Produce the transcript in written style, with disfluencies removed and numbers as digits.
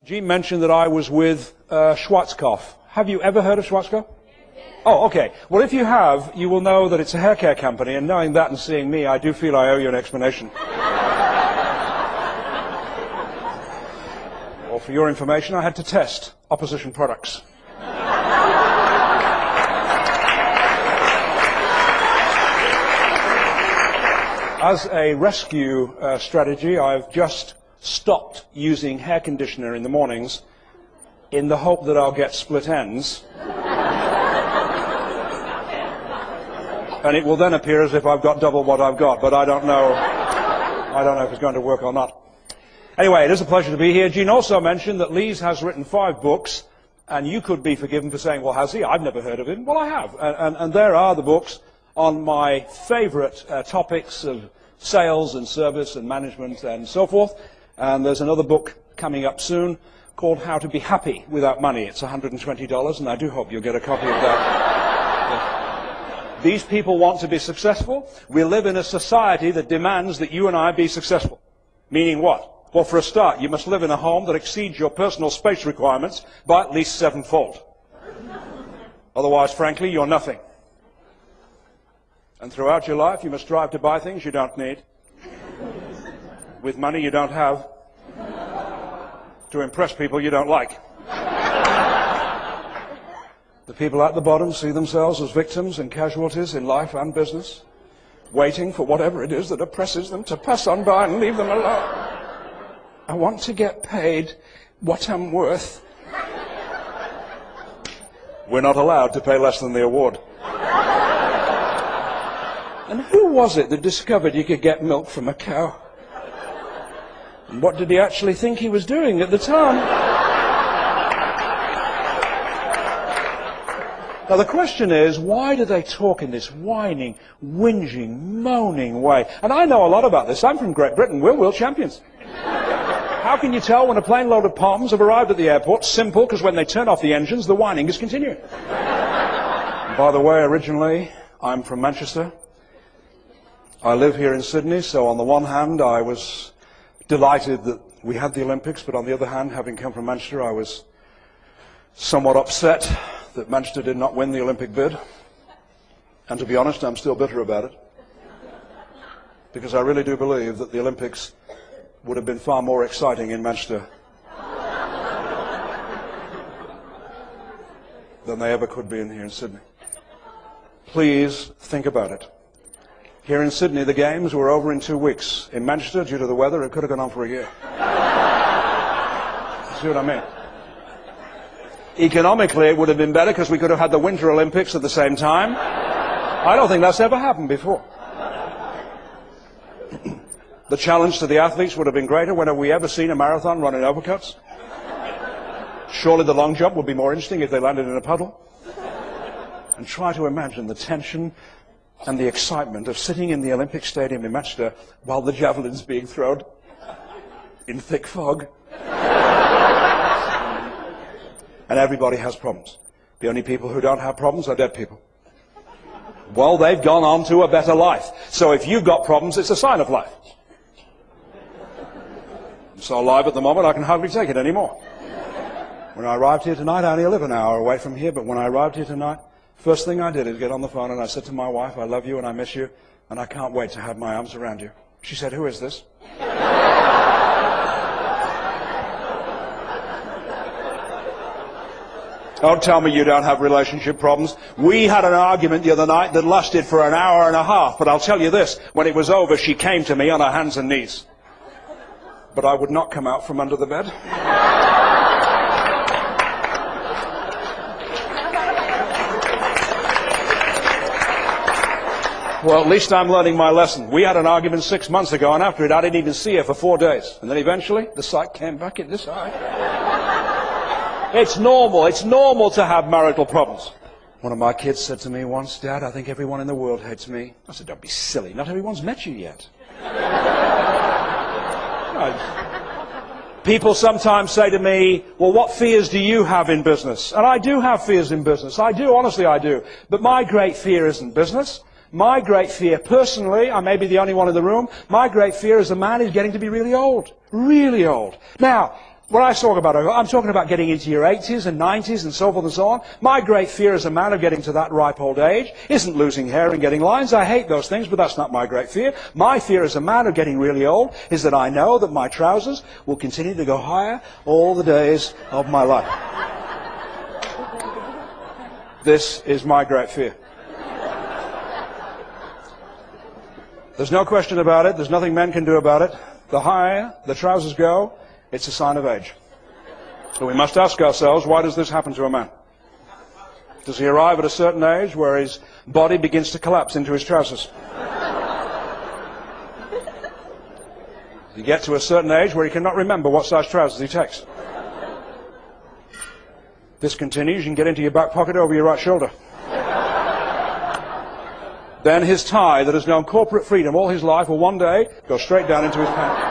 Gene mentioned that I was with Schwarzkopf. Have you ever heard of Schwarzkopf? Oh, okay. Well, if you have, you will know that it's a hair care company, and knowing that and seeing me, I do feel I owe you an explanation. Well, for your information, I had to test opposition products. As a rescue strategy, I've just stopped using hair conditioner in the mornings in the hope that I'll get split ends. And it will then appear as if I've got double what I've got, but I don't know if it's going to work or not. Anyway, it is a pleasure to be here. Gene also mentioned that Lees has written 5 books, and you could be forgiven for saying, well, has he? I've never heard of him. Well, I have. And there are the books on my favorite topics of sales and service and management and so forth. And there's another book coming up soon called How to Be Happy Without Money. It's $120, and I do hope you'll get a copy of that. These people want to be successful. We live in a society that demands that you and I be successful. Meaning what? Well, for a start, you must live in a home that exceeds your personal space requirements by at least 7-fold. Otherwise, frankly, you're nothing. And throughout your life, you must strive to buy things you don't need, with money you don't have, to impress people you don't like. The people at the bottom see themselves as victims and casualties in life and business, waiting for whatever it is that oppresses them to pass on by and leave them alone. I want to get paid what I'm worth. We're not allowed to pay less than the award. And who was it that discovered you could get milk from a cow? And what did he actually think he was doing at the time? Now the question is, why do they talk in this whining, whinging, moaning way? And I know a lot about this. I'm from Great Britain. We're world champions. How can you tell when a plane load of palms have arrived at the airport? Simple, because when they turn off the engines, the whining is continuing. And by the way, originally, I'm from Manchester. I live here in Sydney, so on the one hand, I was delighted that we had the Olympics, but on the other hand, having come from Manchester, I was somewhat upset that Manchester did not win the Olympic bid. And to be honest, I'm still bitter about it, because I really do believe that the Olympics would have been far more exciting in Manchester than they ever could be here in Sydney. Please think about it. Here in Sydney, the games were over in 2 weeks. In Manchester, due to the weather, it could have gone on for a year. See what I mean? Economically, it would have been better because we could have had the Winter Olympics at the same time. I don't think that's ever happened before. The challenge to the athletes would have been greater. When have we ever seen a marathon run in overcuts? Surely the long jump would be more interesting if they landed in a puddle. And try to imagine the tension and the excitement of sitting in the Olympic Stadium in Manchester while the javelin's being thrown in thick fog. And everybody has problems. The only people who don't have problems are dead people. Well, they've gone on to a better life. So if you've got problems, it's a sign of life. I'm so alive at the moment, I can hardly take it anymore. When I arrived here tonight, I only live an hour away from here, but when I arrived here tonight, first thing I did is get on the phone and I said to my wife, I love you and I miss you and I can't wait to have my arms around you. She said, who is this? Don't tell me you don't have relationship problems. We had an argument the other night that lasted for an hour and a half, but I'll tell you this, when it was over, she came to me on her hands and knees. But I would not come out from under the bed. Well, at least I'm learning my lesson. We had an argument 6 months ago, and after it, I didn't even see her for 4 days. And then eventually, the sight came back in this eye. It's normal to have marital problems. One of my kids said to me once, Dad, I think everyone in the world hates me. I said, don't be silly. Not everyone's met you yet. People sometimes say to me, well, what fears do you have in business? And I do have fears in business. I do, honestly I do. But my great fear isn't business. My great fear, personally, I may be the only one in the room, my great fear is a man who's getting to be really old. Really old. Now, When I talk about it, I'm talking about getting into your 80s and 90s and so forth and so on. My great fear as a man of getting to that ripe old age isn't losing hair and getting lines. I hate those things, but that's not my great fear. My fear as a man of getting really old is that I know that my trousers will continue to go higher all the days of my life. This is my great fear. There's no question about it. There's nothing men can do about it. The higher the trousers go, it's a sign of age. So we must ask ourselves, why does this happen to a man? Does he arrive at a certain age where his body begins to collapse into his trousers? Does he get to a certain age where he cannot remember what size trousers he takes? This continues, you can get into your back pocket over your right shoulder. Then his tie that has known corporate freedom all his life will one day go straight down into his pants.